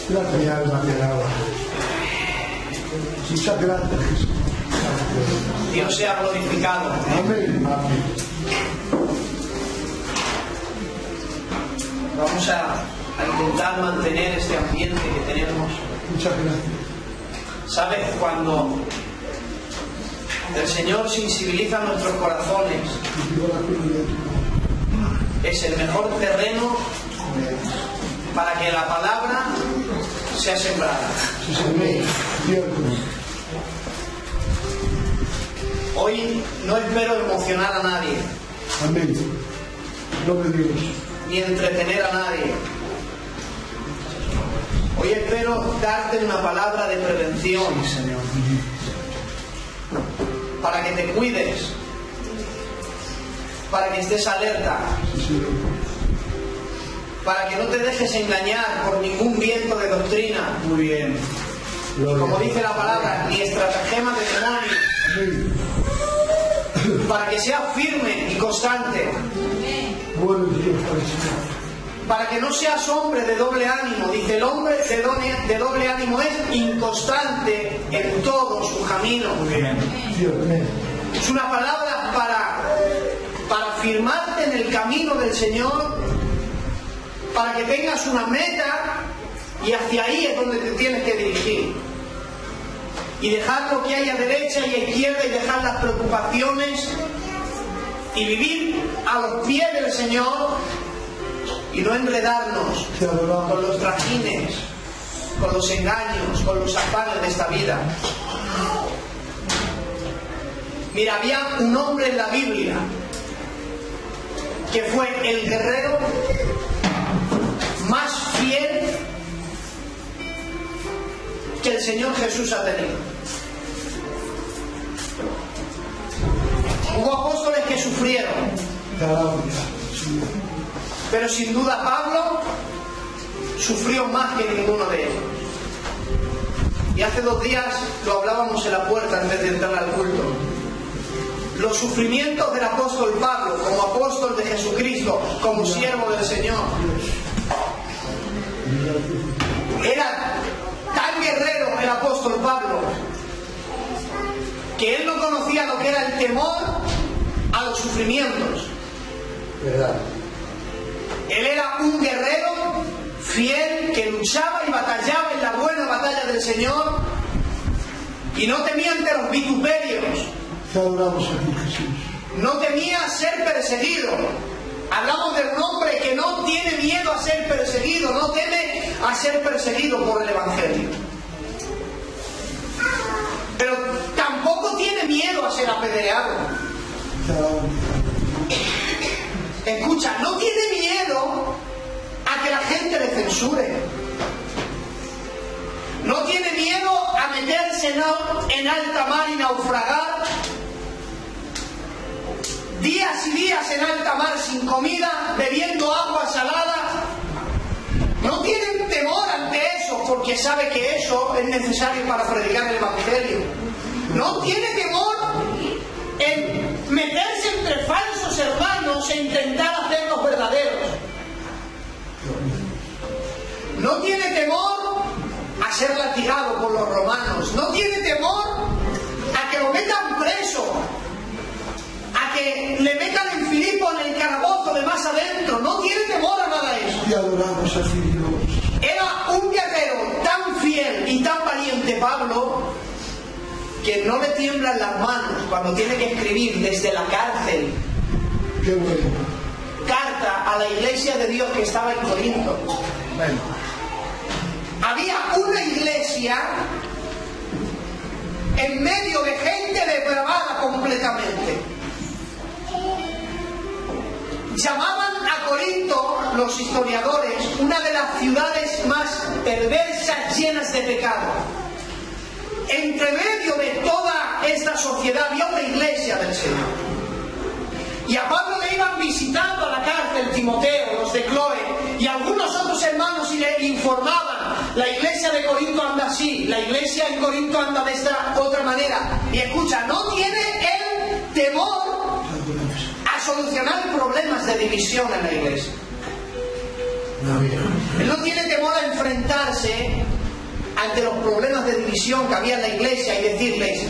Gracias, mi alma te alaba. Muchas gracias, Jesús. Dios sea glorificado. Amén. Amén. Vamos a intentar mantener este ambiente que tenemos. Muchas gracias. ¿Sabes? Cuando el Señor sensibiliza nuestros corazones, es el mejor terreno para que la palabra sea sembrada. Amén. Cierto. Hoy no espero emocionar a nadie, Amén. Gloria a Dios. ni entretener a nadie. Hoy espero darte una palabra de prevención, Señor, para que te cuides, para que estés alerta, para que no te dejes engañar por ningún viento de doctrina. Muy bien. Como dice la palabra, ni estratagema de demonio. Amén. Para que seas firme y constante. Bueno Dios para el Señor. Para que no seas hombre de doble ánimo. Dice, el hombre de doble ánimo es inconstante en todo su camino. Muy bien. Cierto. Amén. Es una palabra para afirmarte en el camino del Señor, para que tengas una meta y hacia ahí es donde te tienes que dirigir. Y dejar lo que hay a derecha y a izquierda y dejar las preocupaciones y vivir a los pies del Señor y no enredarnos con los trajines, con los engaños, con los afanes de esta vida. Mira, había un hombre en la Biblia que fue el guerrero más fiel que el Señor Jesús ha tenido. Hubo apóstoles que sufrieron, pero sin duda Pablo sufrió más que ninguno de ellos. Y hace 2 días lo hablábamos en la puerta antes de entrar al culto. Los sufrimientos del apóstol Pablo, como apóstol de Jesucristo, como siervo del Señor, era tan guerrero el apóstol Pablo que él no conocía lo que era el temor a los sufrimientos. ¿Verdad? Él era un guerrero fiel que luchaba y batallaba en la buena batalla del Señor y no temía ante los vituperios. Te adoramos a ti, Jesús. No temía ser perseguido. Hablamos de un hombre que no tiene miedo a ser perseguido, no teme a ser perseguido por el Evangelio. Pero tampoco tiene miedo a ser apedreado. Escucha, no tiene miedo a que la gente le censure. No tiene miedo a meterse en alta mar y naufragar. Días y días en alta mar sin comida, bebiendo agua salada. No tienen temor ante eso, porque sabe que eso es necesario para predicar el Evangelio. No tiene temor en meterse entre falsos hermanos e intentar hacerlos verdaderos. No tiene temor a ser latigado por los romanos. No tiene temor a que lo metan preso, a que le metan en Filipo en el calabozo de más adentro. No tiene temor a nada de eso. Te adoramos a ti, Dios. Era un guerrero tan fiel y tan valiente, Pablo, que no le tiemblan las manos cuando tiene que escribir desde la cárcel Qué bueno. carta a la iglesia de Dios que estaba en Corinto. Bueno. Había una iglesia en medio de gente depravada completamente. Llamaban a Corinto, los historiadores, una de las ciudades más perversas, llenas de pecado. Entre medio de toda esta sociedad había una iglesia del Señor. Y a Pablo le iban visitando a la cárcel Timoteo, los de Cloe, y algunos otros hermanos y le informaban: la iglesia de Corinto anda así, la iglesia en Corinto anda de esta otra manera. Y escucha, no tiene el temor a solucionar problemas de división en la iglesia. Él no tiene temor a enfrentarse ante los problemas de división que había en la iglesia y decirles: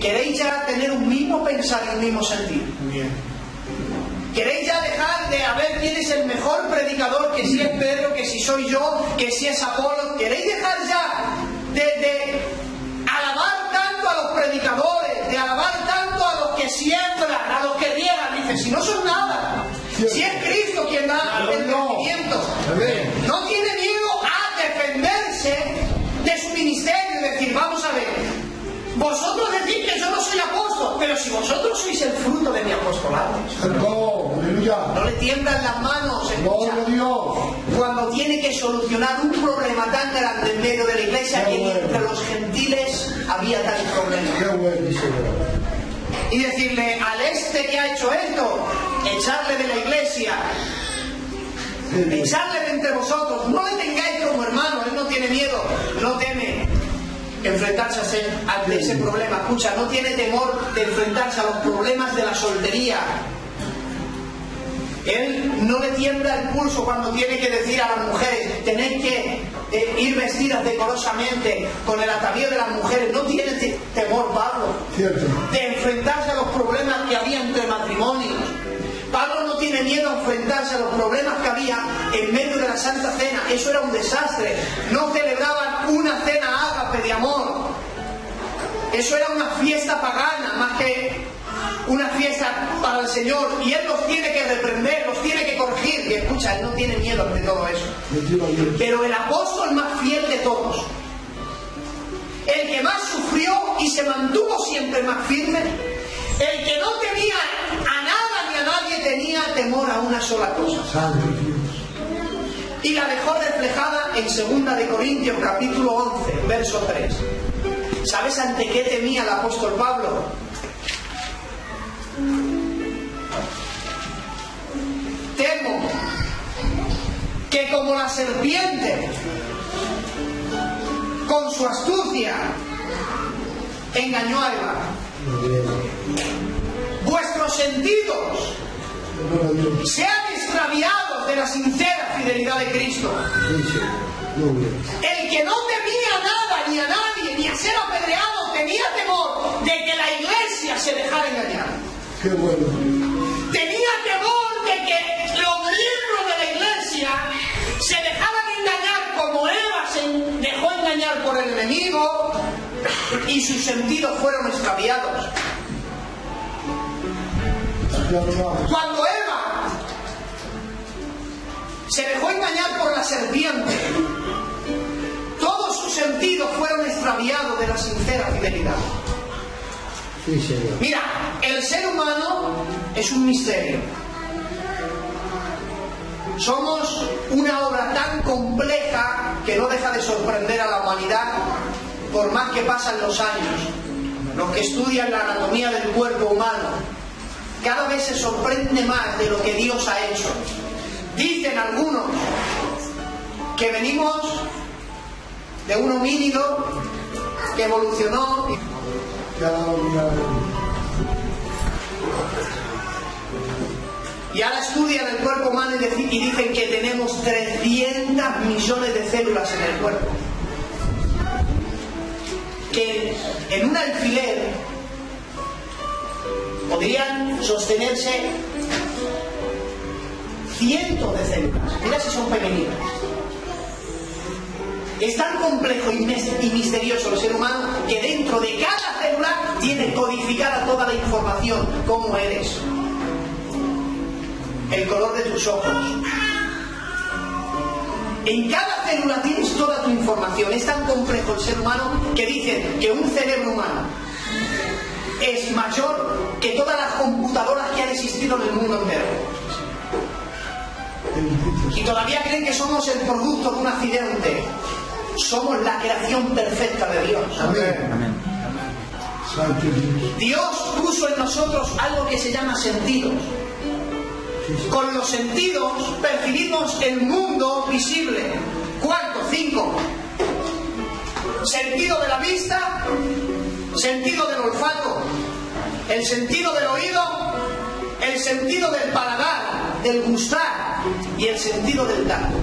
¿queréis ya tener un mismo pensar y un mismo sentir? ¿Queréis ya dejar de a ver quién es el mejor predicador, que si es Pedro, que si soy yo, que si es Apolo? ¿Queréis dejar ya de alabar tanto a los predicadores, de alabar tanto a los que siembran, a los que riegan? Dice: si no son nada, si es Cristo quien da el crecimiento. No tiene miedo a defenderse de su ministerio y decir: vamos a ver, vosotros decís que yo no soy apóstol, pero si vosotros sois el fruto de mi apostolado. No le tiemblan las manos, escucha, cuando tiene que solucionar un problema tan grande en medio de la iglesia, que ni entre los gentiles había tal problema. Y decirle al que ha hecho esto, echarle de la iglesia, echarle de entre vosotros, no le tengáis como hermano. Él no tiene miedo, no teme enfrentarse ante ese problema. Escucha, no tiene temor de enfrentarse a los problemas de la soltería. Él no le tiembla el pulso cuando tiene que decir a las mujeres: tenéis que ir vestidas decorosamente, con el atavío de las mujeres. No tiene temor Pablo de enfrentarse a los problemas que había entre matrimonios. Pablo no tiene miedo a enfrentarse a los problemas que había en medio de la Santa Cena. Eso era un desastre. No celebraban una cena ágape de amor. Eso era una fiesta pagana más que una fiesta para el Señor. Y Él los tiene que reprender, los tiene que corregir. Y escucha, Él no tiene miedo ante todo eso. Pero el apóstol más fiel de todos, el que más sufrió y se mantuvo siempre más firme, el que no temía a nada ni a nadie, tenía temor a una sola cosa. Y la dejó reflejada en 2 de Corintios capítulo 11, verso 3. ¿Sabes ante qué temía el apóstol Pablo? Temo que como la serpiente, con su astucia, engañó a Eva, vuestros sentidos sean extraviados de la sincera fidelidad de Cristo. El que no temía nada ni a nadie, ni a ser apedreado, tenía temor de que la iglesia se dejara engañar. Tenía temor de que los miembros de la iglesia se dejaran engañar como Eva se dejó engañar por el enemigo y sus sentidos fueron extraviados. Cuando Eva se dejó engañar por la serpiente, todos sus sentidos fueron extraviados de la sincera fidelidad. Mira, el ser humano es un misterio. Somos una obra tan compleja que no deja de sorprender a la humanidad por más que pasan los años. Los que estudian la anatomía del cuerpo humano cada vez se sorprende más de lo que Dios ha hecho. Dicen algunos que venimos de un homínido que evolucionó y ahora estudian el cuerpo humano y dicen que tenemos 300 millones de células en el cuerpo, que en un alfiler podrían sostenerse cientos de células. Mira si son pequeñitas. Es tan complejo y misterioso el ser humano que dentro de cada célula tiene codificada toda la información. Cómo eres, el color de tus ojos. En cada célula tienes toda tu información. Es tan complejo el ser humano que dicen que un cerebro humano es mayor que todas las computadoras que han existido en el mundo entero. Y todavía creen que somos el producto de un accidente. Somos la creación perfecta de Dios. Amén. Dios puso en nosotros algo que se llama sentidos. Con los sentidos percibimos el mundo visible. ¿Cuánto? 5. Sentido de la vista, sentido del olfato, el sentido del oído, el sentido del paladar, del gustar y el sentido del tacto.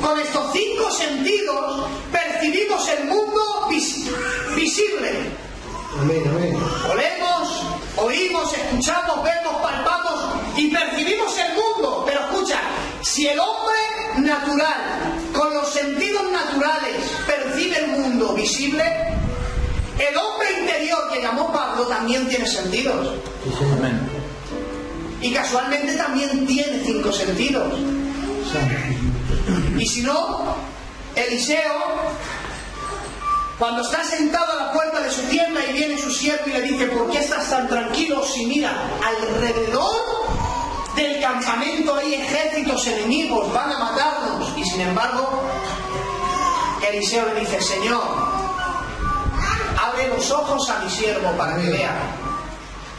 Con estos 5 sentidos percibimos el mundo visible. Amén, amén. Olemos, oímos, escuchamos, vemos, palpamos y percibimos el mundo. Pero escucha, si el hombre natural, con los sentidos naturales, percibe el mundo visible, el hombre interior que llamó Pablo también tiene sentidos. Amén. Y casualmente también tiene 5 sentidos. Y si no, Eliseo, cuando está sentado a la puerta de su tienda y viene su siervo y le dice: ¿por qué estás tan tranquilo si mira alrededor del campamento hay ejércitos enemigos, van a matarnos? Y sin embargo, Eliseo le dice: Señor, abre los ojos a mi siervo para que vea.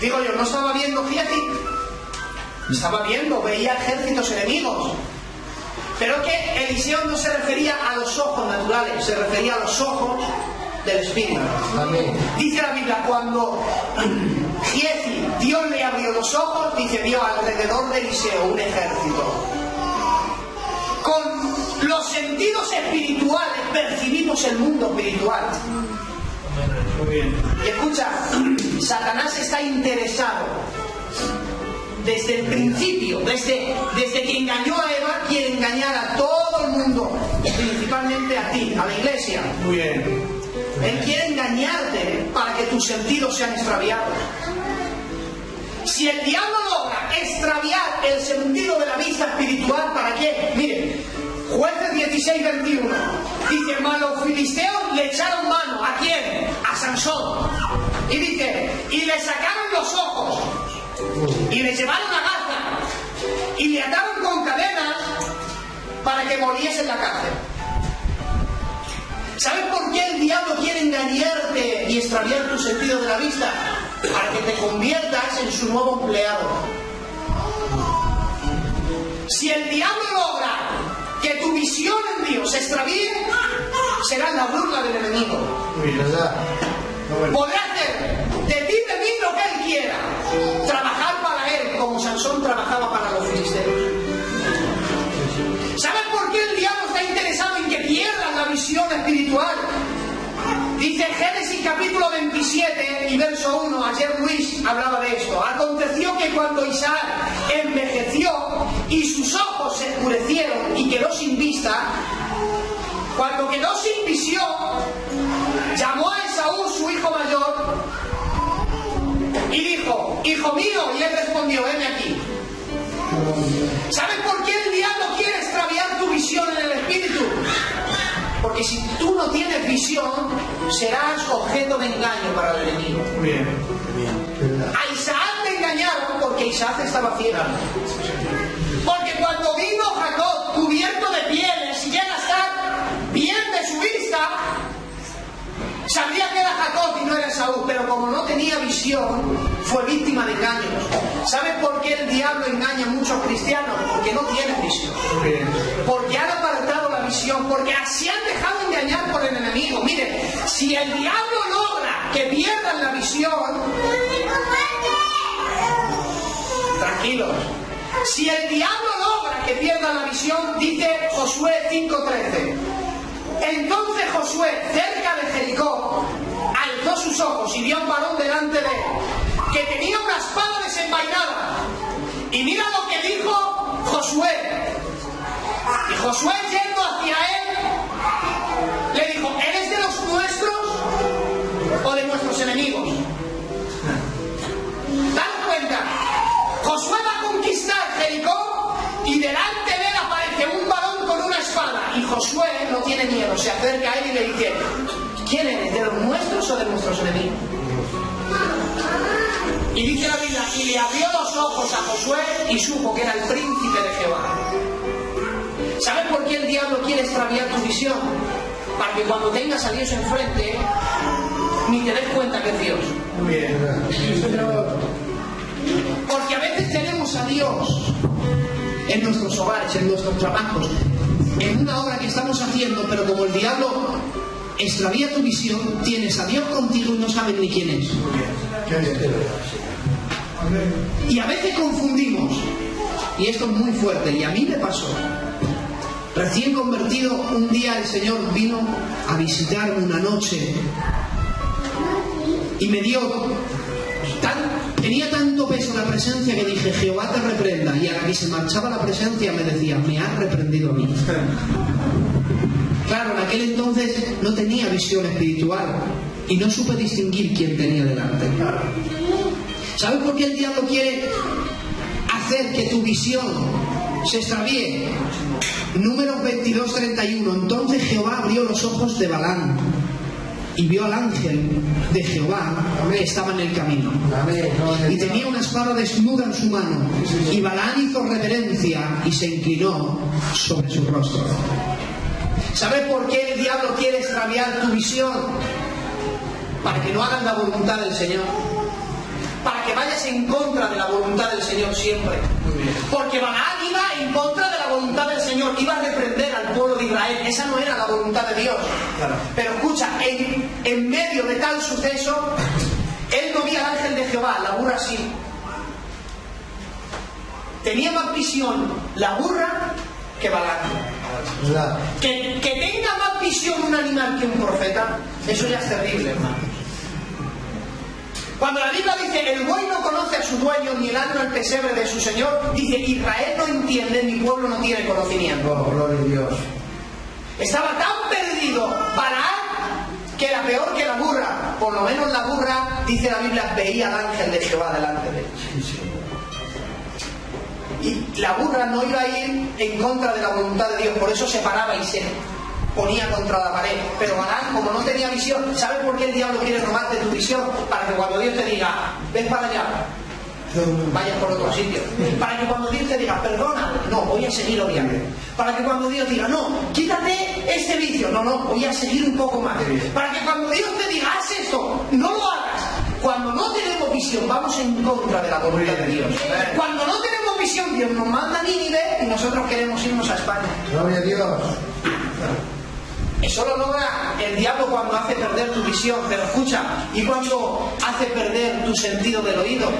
Digo yo, no estaba viendo, fíjate, estaba viendo, veía ejércitos enemigos. Pero que Eliseo no se refería a los ojos naturales, se refería a los ojos del Espíritu. Amén. Dice la Biblia, cuando Giezi, Dios le abrió los ojos, dice, vio alrededor de Eliseo un ejército. Con los sentidos espirituales percibimos el mundo espiritual. Muy bien. Y escucha, Satanás está interesado desde el principio, desde que engañó a Eva, quiere engañar a todo el mundo, principalmente a ti, a la iglesia. Muy bien. Él quiere engañarte para que tus sentidos sean extraviados. Si el diablo logra extraviar el sentido de la vista espiritual, ¿para qué? Mire, Jueces 16:21 dice: mas los filisteos le echaron mano. ¿A quién? A Sansón. Y dice: y le sacaron los ojos y le llevaron a Gaza y le ataron con cadenas para que muriese en la cárcel. ¿Sabes por qué el diablo quiere engañarte y extraviar tu sentido de la vista? Para que te conviertas en su nuevo empleado. Si el diablo logra que tu visión en Dios se extravíe, será la burla del enemigo. ¿Verdad? Podrá hacer de ti, de mí, lo que él quiera. Trabajar para él como Sansón trabajaba para los filisteos. ¿Sabes por qué el diablo está interesado en que pierdas la visión espiritual? Dice Génesis capítulo 27 y verso 1, ayer Luis hablaba de esto. Aconteció que cuando Isaac envejeció y sus ojos se oscurecieron y quedó sin vista, cuando quedó sin visión, llamó a Esaú, su hijo mayor, y dijo: hijo mío, y él respondió: heme aquí. ¿Sabes por qué el diablo quiere extraviar tu visión en el espíritu? Porque si tú no tienes visión, serás objeto de engaño para el enemigo. Muy bien. A Isaac le engañaron porque Isaac estaba ciego. Porque cuando vino Jacob cubierto de pieles y llega a estar bien de su vista, sabía que era Jacob y no era Esaú, pero como no tenía visión, fue víctima de engaños. ¿Sabes por qué el diablo engaña a muchos cristianos? Porque no tienen visión. Muy bien. Porque han apartado la visión, porque así han dejado engañar por el enemigo. Mire, si el diablo logra que pierdan la visión, tranquilos, si el diablo logra que pierdan la visión, dice Josué 5:13, entonces Josué, cerca de Jericó, alzó sus ojos y vio a un varón delante de él, que tenía una espada desenvainada. Y mira lo que dijo Josué. Y Josué, yendo hacia él, le dijo: ¿eres de los nuestros o de nuestros enemigos? Dad cuenta, Josué va a conquistar Jericó y delante de él aparece un varón con una espada. Y Josué no tiene miedo, se acerca a él y le dice: ¿quién eres? ¿De los nuestros o de nuestros enemigos? Y dice la Biblia: y le abrió los ojos a Josué y supo que era el príncipe de Jehová. ¿Sabes por qué el diablo quiere extraviar tu visión? Para que cuando tengas a Dios enfrente, ni te des cuenta que es Dios. Muy bien. Sí, Señor. Porque a veces tenemos a Dios en nuestros hogares, en nuestros trabajos, en una obra que estamos haciendo, pero como el diablo extravía tu visión, tienes a Dios contigo y no sabes ni quién es. Muy bien. Qué bien. Y a veces confundimos, y esto es muy fuerte, y a mí me pasó. Recién convertido, un día el Señor vino a visitarme una noche y me dio tenía tanto peso la presencia que dije: Jehová te reprenda. Y a la que se marchaba la presencia me decía: me has reprendido a mí. Claro, en aquel entonces no tenía visión espiritual y no supe distinguir quién tenía delante. ¿Sabes por qué el diablo quiere hacer que tu visión se extravíe? Números 22:31. Entonces Jehová abrió los ojos de Balaam y vio al ángel de Jehová que estaba en el camino, y tenía una espada desnuda en su mano, y Balaam hizo reverencia y se inclinó sobre su rostro. ¿Sabes por qué el diablo quiere extraviar tu visión? Para que no hagas la voluntad del Señor, para que vayas en contra de la voluntad del Señor siempre. Porque Balaam iba en contra de la voluntad del Señor, iba a reprender al pueblo de Israel. Esa no era la voluntad de Dios. Pero escucha, en medio de tal suceso, él no vio al ángel de Jehová, la burra sí. Tenía más visión la burra que Balaam. Que tenga más visión un animal que un profeta, eso ya es terrible, hermano. Cuando la Biblia dice: el buey no conoce a su dueño, ni el asno el pesebre de su señor, dice: Israel no entiende, mi pueblo no tiene conocimiento. Oh, gloria a Dios. Estaba tan perdido Balaam que era peor que la burra. Por lo menos la burra, dice la Biblia, veía al ángel de Jehová delante de él. Y la burra no iba a ir en contra de la voluntad de Dios, por eso se paraba y se ponía contra la pared. Pero Balaam, como no tenía visión, ¿sabes por qué el diablo quiere robarte tu visión? Para que cuando Dios te diga: ven para allá, vayas por otro sitio. Para que cuando Dios te diga: perdona, no, voy a seguir obviando. Para que cuando Dios diga: no, quítate este vicio, no, voy a seguir un poco más. Para que cuando Dios te diga: haz esto, no lo hagas. Cuando no tenemos visión, vamos en contra de la voluntad de Dios. Cuando no tenemos visión, Dios nos manda a Nínive y nosotros queremos irnos a España. Gloria a Dios. Eso lo logra el diablo cuando hace perder tu visión. Pero escucha, ¿y cuando hace perder tu sentido del oído?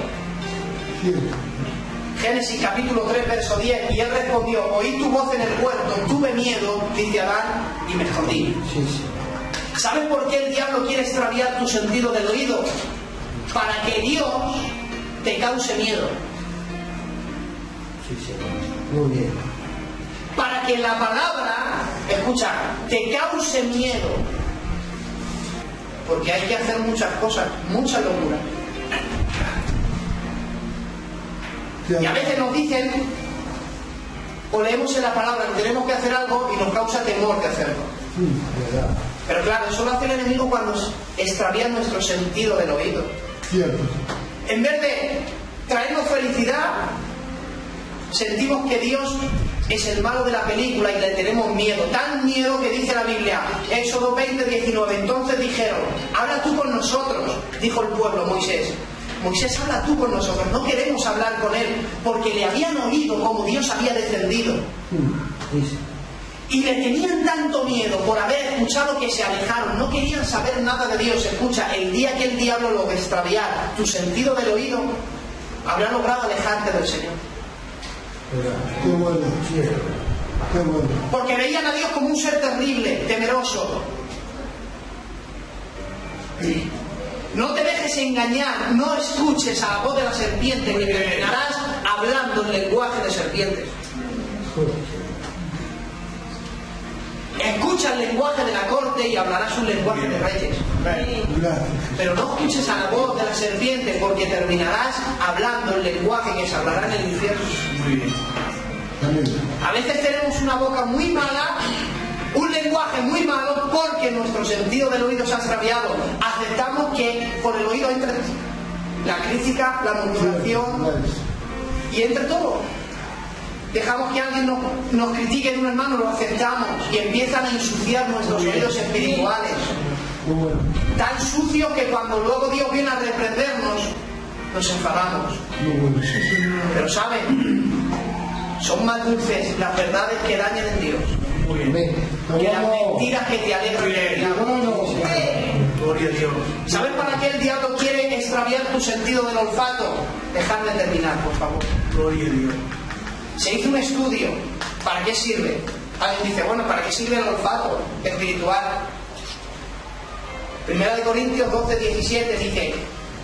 Génesis capítulo 3, verso 10. Y él respondió: oí tu voz en el huerto, tuve miedo, dice Adán, y me escondí. ¿Sabes por qué el diablo quiere extraviar tu sentido del oído? Para que Dios te cause miedo. Muy bien. Para que la palabra, escucha, te cause miedo. Porque hay que hacer muchas cosas, mucha locura. Y a veces nos dicen, o leemos en la palabra que tenemos que hacer algo y nos causa temor de hacerlo. Verdad. Pero claro, eso lo hace el enemigo cuando extravía nuestro sentido del oído. Cierto. En vez de traernos felicidad, sentimos que Dios es el malo de la película y le tenemos miedo. Tan miedo que dice la Biblia, Éxodo 20:19. Entonces dijeron: habla tú con nosotros, dijo el pueblo Moisés. Moisés, habla tú con nosotros, no queremos hablar con él, porque le habían oído como Dios había descendido. Y le tenían tanto miedo por haber escuchado que se alejaron, no querían saber nada de Dios. Escucha, el día que el diablo lo extraviar tu sentido del oído, habrá logrado alejarte del Señor. Qué bueno, cierto. Qué bueno. Porque veían a Dios como un ser terrible, temeroso. No te dejes engañar, no escuches a la voz de la serpiente, que terminarás hablando en lenguaje de serpientes. Escucha el lenguaje de la corte y hablarás un lenguaje de reyes. Pero no escuches a la voz de la serpiente, porque terminarás hablando el lenguaje que se hablará en el infierno. A veces tenemos una boca muy mala, un lenguaje muy malo, porque nuestro sentido del oído se ha extraviado. Aceptamos que por el oído entre la crítica, la murmuración y entre todo. Dejamos que alguien nos critique en un hermano, lo aceptamos y empiezan a ensuciar nuestros oídos espirituales. Tan sucios que cuando luego Dios viene a reprendernos, nos enfadamos. Pero ¿saben? Son más dulces las verdades que dañan en Dios que las mentiras que te alegran del diablo. Gloria a Dios. ¿Sabes para qué el diablo quiere extraviar tu sentido del olfato? Dejar de terminar, por favor. Gloria a Dios. Se hizo un estudio. ¿Para qué sirve? Alguien dice, bueno, ¿para qué sirve el olfato espiritual? 1 Corintios 12:17 dice,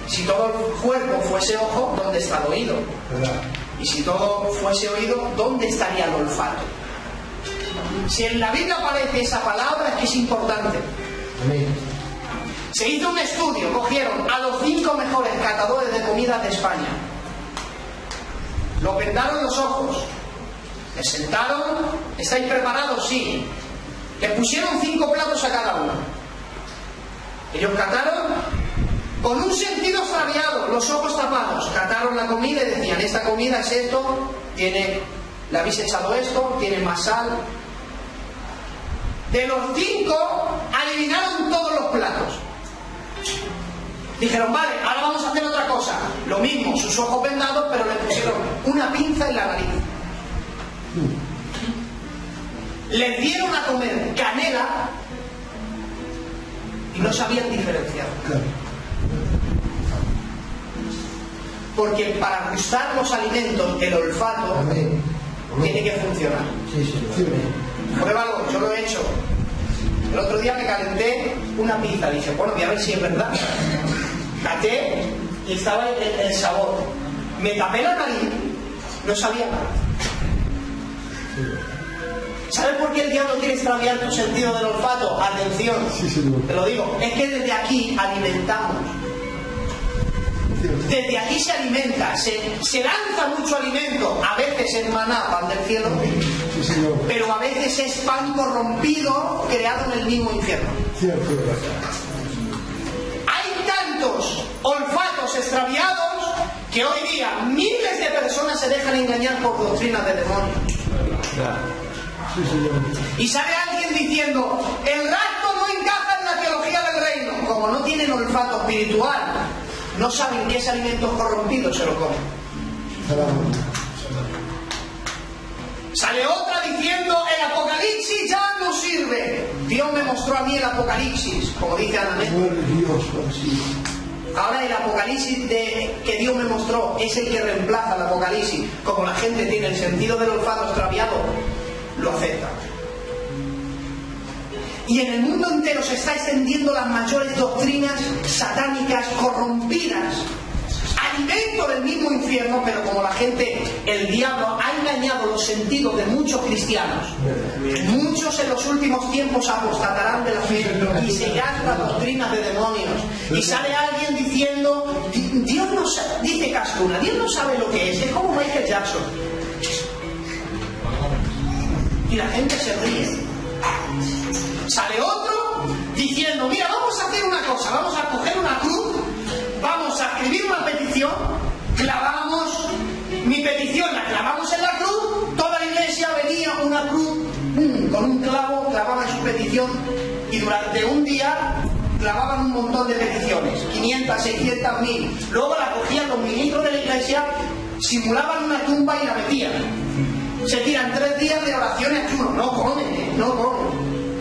si todo el cuerpo fuese ojo, ¿dónde está el oído? ¿Verdad? Y si todo fuese oído, ¿dónde estaría el olfato? Si en la Biblia aparece esa palabra, es que es importante. Amén. Se hizo un estudio, cogieron a los 5 mejores catadores de comida de España. Los vendaron los ojos, les sentaron, ¿estáis preparados? Sí. Les pusieron 5 platos a cada uno. Ellos cataron con un sentido extraviado, los ojos tapados, cataron la comida y decían, esta comida es esto, le habéis echado esto, tiene más sal. De los 5, adivinaron todos los platos. Dijeron, vale, ahora vamos a hacer otra cosa. Lo mismo, sus ojos vendados, pero le pusieron una pinza en la nariz. Les dieron a comer canela y no sabían diferenciar. Claro. Porque para gustar los alimentos, el olfato Amén. tiene que funcionar. Sí, Señor. Amén. Pruébalo, yo lo he hecho. El otro día me calenté una pizza, dije, bueno, voy a ver si es verdad. Caté y estaba el sabor. Me tapé la nariz, no sabía nada. ¿Sabes por qué el diablo quiere extraviar tu sentido del olfato? Atención, Sí, señor. te lo digo, es que desde aquí alimentamos. Desde aquí se alimenta, se lanza mucho alimento, a veces es maná, pan del cielo, Sí, Señor. pero a veces es pan corrompido creado en el mismo infierno. Cierto. Hay tantos olfatos extraviados que hoy día miles de personas se dejan engañar por doctrinas de demonios. Sí, Señor. Y sale alguien diciendo, el rapto no encaja en la teología del reino. Como no tienen olfato espiritual, no saben que ese alimento corrompido se lo comen. Alabamos. Sale otra diciendo, el Apocalipsis ya no sirve. Dios me mostró a mí el Apocalipsis, como dice Ana Mena. Gloria a Dios, sí. Ahora el Apocalipsis que Dios me mostró es el que reemplaza el Apocalipsis. Como la gente tiene el sentido del olfato extraviado, lo acepta. Y en el mundo entero se está extendiendo las mayores doctrinas satánicas corrompidas, alimento del mismo infierno, pero como la gente, el diablo ha engañado los sentidos de muchos cristianos, muchos en los últimos tiempos apostatarán de la fe y seguirán las doctrinas de demonios. Y sale alguien diciendo, Dios no sabe, dice Cascuna, Dios no sabe lo que es como Michael Jackson. Y la gente se ríe. Sale otro diciendo, mira, vamos a hacer una cosa, vamos a coger una cruz, vamos a escribir una petición, clavamos mi petición, la clavamos en la cruz, toda la iglesia venía una cruz, con un clavo, clavaban su petición y durante un día clavaban un montón de peticiones, 500, 600, 1000. Luego la cogían los ministros de la iglesia, simulaban una tumba y la metían. Se tiran 3 días de oración y ayuno, no comen.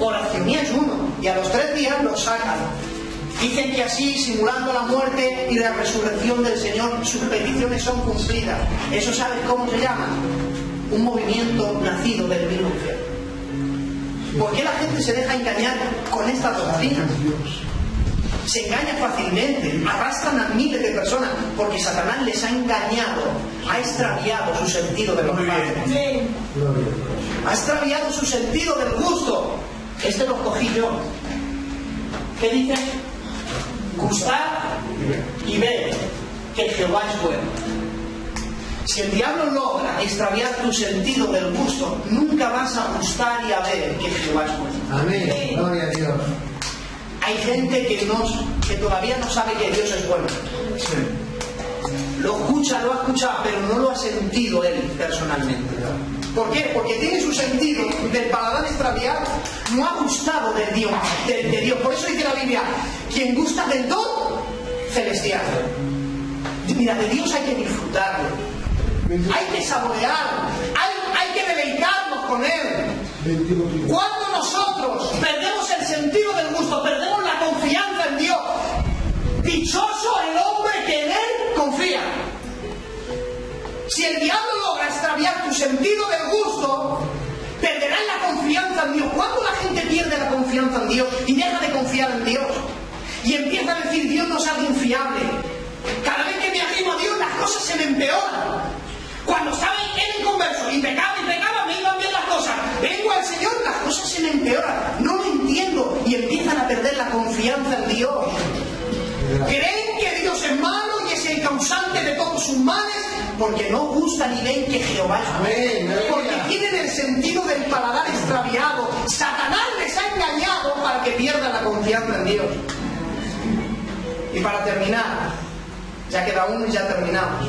Oración y ayuno, y a los 3 días los sacan. Dicen que así, simulando la muerte y la resurrección del Señor, sus peticiones son cumplidas. ¿Eso sabes cómo se llama? Un movimiento nacido del mismo infierno. ¿Por qué la gente se deja engañar con estas doctrinas? Se engaña fácilmente, arrastran a miles de personas, porque Satanás les ha engañado, ha extraviado su sentido del olfato. Ha extraviado su sentido del gusto. Este lo cogí yo. ¿Qué dice? Gustar y ver que Jehová es bueno. Si el diablo logra extraviar tu sentido del gusto, nunca vas a gustar y a ver que Jehová es bueno. Amén. Gloria a Dios. Hay gente que todavía no sabe que Dios es bueno. Lo escucha, lo ha escuchado, pero no lo ha sentido él personalmente. ¿Por qué? Porque tiene su sentido del paladar extraviado, no ha gustado de Dios. Por eso dice la Biblia, quien gusta del don celestial. Mira, de Dios hay que disfrutarlo, hay que saborear, hay que deleitarnos con Él. Cuando nosotros perdemos el sentido del gusto, perdemos la confianza en Dios, dichoso el hombre que en Él confía. Si el diablo logra extraviar tu sentido del gusto, perderás la confianza confianza en Dios. ¿Cuándo la gente pierde la confianza en Dios y deja de confiar en Dios? Y empieza a decir, Dios no es algo infiable. Cada vez que me arrimo a Dios, las cosas se me empeoran. Cuando estaba en inconverso y pecaba, me iban bien las cosas. Vengo al Señor, las cosas se me empeoran. No lo entiendo. Y empiezan a perder la confianza en Dios. Creen que Dios es malo y es el causante de todos sus males, porque no gustan ni ven que Jehová es bueno. Porque tienen el sentido del paladar extraviado. Satanás les ha engañado para que pierdan la confianza en Dios. Y para terminar, ya queda uno y ya terminamos.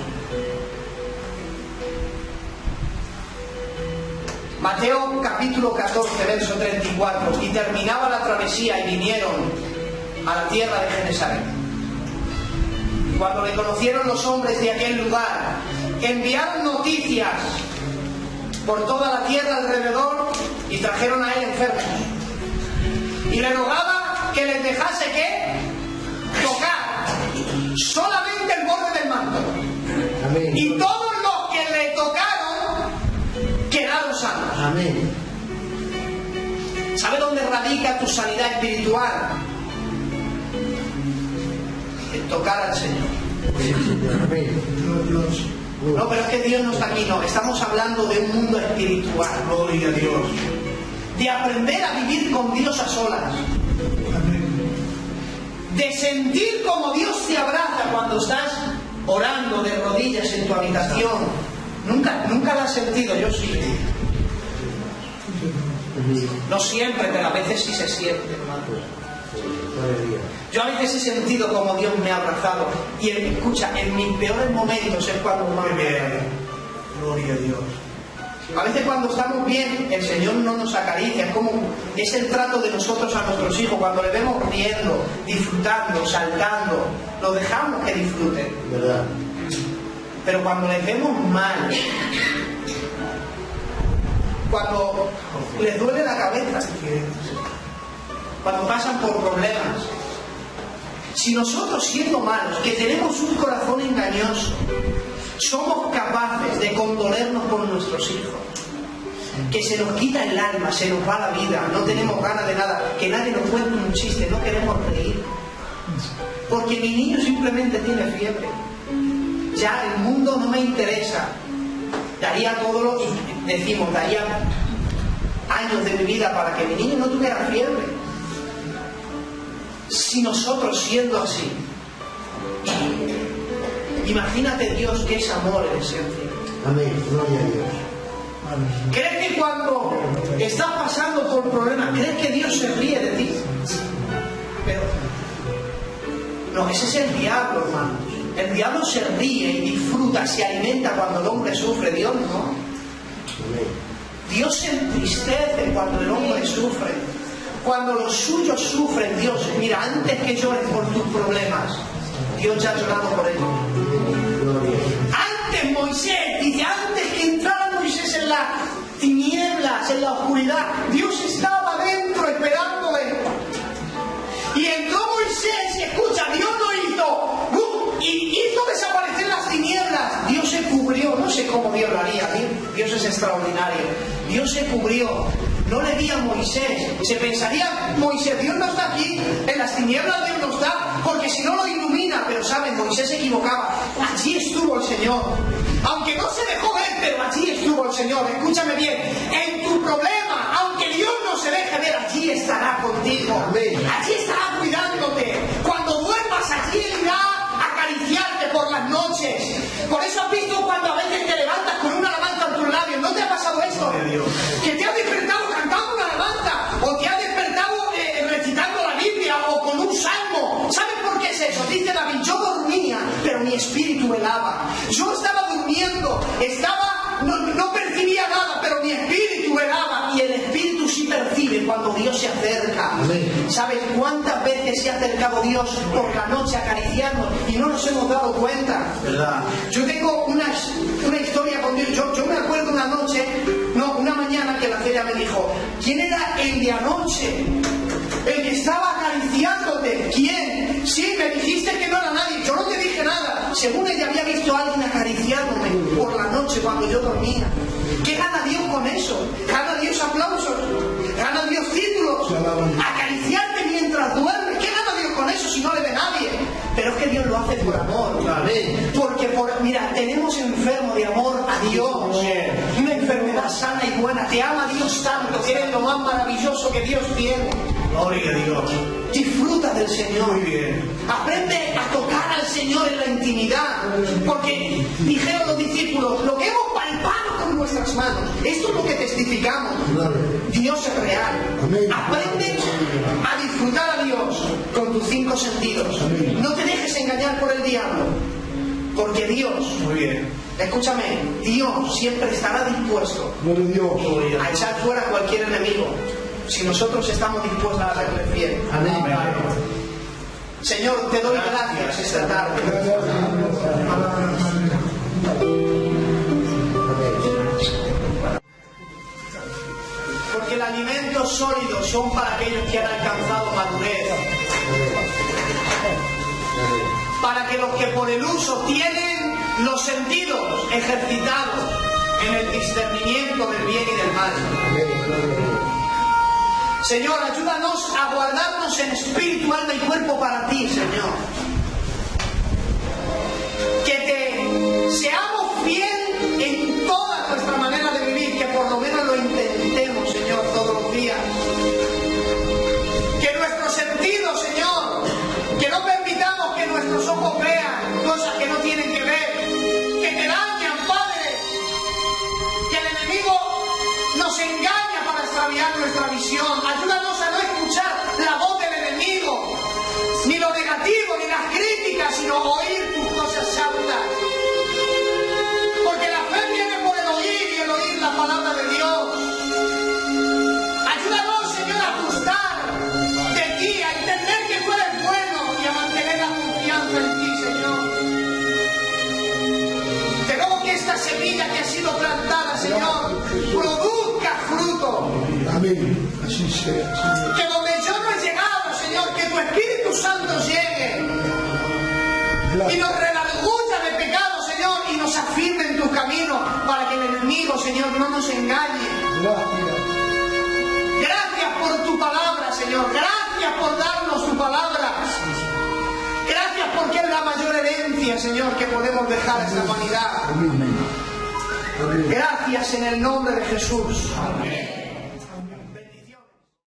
Mateo capítulo 14, verso 34. Y terminaba la travesía y vinieron a la tierra de Genesaret. Cuando le conocieron los hombres de aquel lugar, enviaron noticias por toda la tierra alrededor y trajeron a él enfermos. Y le rogaba que les dejase ¿qué? Tocar solamente el borde del manto. Amén. Y todos los que le tocaron quedaron sanos. Amén. ¿Sabe dónde radica tu sanidad espiritual? En tocar al Señor. Sí, Señor. Amén. Dios. No, pero es que Dios no está aquí, no. Estamos hablando de un mundo espiritual. Gloria a Dios. De aprender a vivir con Dios a solas. Amén. De sentir como Dios te abraza cuando estás orando de rodillas en tu habitación. Nunca lo has sentido, yo sí. No siempre, pero a veces sí se siente, hermano. Yo a veces he sentido como Dios me ha abrazado. Y escucha, en mis peores momentos es cuando más me Amén. Gloria a Dios. A veces cuando estamos bien, el Señor no nos acaricia. Es el trato de nosotros a nuestros hijos. Cuando le vemos riendo, disfrutando, saltando, lo dejamos que disfruten. ¿Verdad? Pero cuando les vemos mal, cuando les duele la cabeza, cuando pasan por problemas, si nosotros siendo malos, que tenemos un corazón engañoso, somos capaces de condolernos por nuestros hijos, que se nos quita el alma, se nos va la vida, no tenemos ganas de nada, que nadie nos cuente un chiste, no queremos reír, porque mi niño simplemente tiene fiebre, ya el mundo no me interesa, daría daría años de mi vida para que mi niño no tuviera fiebre. Si nosotros siendo así, imagínate Dios que es amor en esencia. Amén. Gloria a Dios. ¿Crees que cuando estás pasando por problemas, crees que Dios se ríe de ti? Pero no, ese es el diablo, hermanos. El diablo se ríe y disfruta, se alimenta cuando el hombre sufre. Dios no. Amén. Dios se entristece cuando el hombre sufre. Cuando los suyos sufren, Dios, mira, antes que llores por tus problemas, Dios ya ha llorado por ellos. Gloria. Antes Moisés, dice, antes que entrara Moisés en las tinieblas, en la oscuridad, Dios estaba dentro esperándole. Y entró Moisés y escucha, Dios no hizo desaparecer las tinieblas. Dios se cubrió, no sé cómo Dios lo haría, Dios es extraordinario. Dios se cubrió. No le vi a Moisés. Se pensaría, Moisés, Dios no está aquí, en las tinieblas Dios no está, porque si no lo ilumina. Pero saben, Moisés se equivocaba. Allí estuvo el Señor. Aunque no se dejó ver, pero allí estuvo el Señor. Escúchame bien, en tu problema, aunque Dios no se deje ver, allí estará contigo. Amén. Allí estará cuidándote. Cuando duermas, allí Él irá a acariciarte por las noches. Por eso has visto cuando a veces te levantas con una alabanza en tus labios. ¿No te ha pasado esto? Que te has despertado cantando una alabanza, o te has despertado recitando la Biblia, o con un salmo. ¿Sabes por qué es eso? Dice David, yo dormía, pero mi espíritu velaba. Yo estaba durmiendo, no percibía nada, pero mi espíritu velaba. Y el espíritu sí percibe cuando Dios se acerca. Amén. ¿Sabes cuántas veces se ha acercado Dios por la noche acariciarnos y no nos hemos dado cuenta? ¿Verdad? Yo tengo una historia con Dios. Yo me acuerdo una mañana que la Celia me dijo, ¿quién era el de anoche? El que estaba acariciándote. ¿Quién? Sí, me dijiste que no era nadie. Yo no te dije nada. Según ella había visto a alguien acariciándome por la noche cuando yo dormía. ¿Qué gana Dios con eso? ¿Gana Dios aplausos? mira, tenemos enfermo de amor a Dios. Una enfermedad sana y buena. Te ama Dios tanto, que eres lo más maravilloso que Dios tiene. Gloria a Dios. Disfruta del Señor. Muy bien. Aprende a tocar al Señor en la intimidad. Porque dijeron los discípulos, lo que hemos palpado con nuestras manos, esto es lo que testificamos. Dios es real. Aprende a disfrutar a Dios con tus 5 sentidos. No te dejes engañar por el diablo. Porque Dios, Muy bien. escúchame, Dios siempre estará dispuesto a echar fuera a cualquier enemigo. Si nosotros estamos dispuestos a serle fiel. Amén. Señor, te doy gracias esta tarde. Porque el alimento sólido son para aquellos que han alcanzado madurez. Para que los que por el uso tienen los sentidos ejercitados en el discernimiento del bien y del mal. Señor, ayúdanos a guardarnos en espíritu, alma y cuerpo para ti, Señor. Que seamos fiel en toda nuestra manera de vivir, que por lo menos lo intentemos, Señor, todos los días. Que nuestros sentidos, Señor, que no permitamos que nuestros ojos vean cosas que no tienen que ver, que te dañan, Padre. Que el enemigo nos engaña para extraviar nuestra visión. Ayúdanos a no escuchar la voz del enemigo, ni lo negativo, ni las críticas, sino oír tus cosas santas. Porque la fe viene por el oír y el oír la palabra de Dios. Ayúdanos, Señor, a gustar de ti, a entender que tú eres bueno y a mantener la confianza en ti, Señor. Te ruego que esta semilla que ha sido plantada, Señor, produzca fruto. Amén. Así sea, Señor. Que donde yo no he llegado, Señor, que tu Espíritu Santo llegue y nos redarguya de pecado, Señor, y nos afirme en tu camino para que el enemigo, Señor, no nos engañe. Gracias por tu palabra, Señor. Gracias por darnos tu palabra. Gracias porque es la mayor herencia, Señor, que podemos dejar a esta humanidad. Amén. Gracias en el nombre de Jesús. Amén.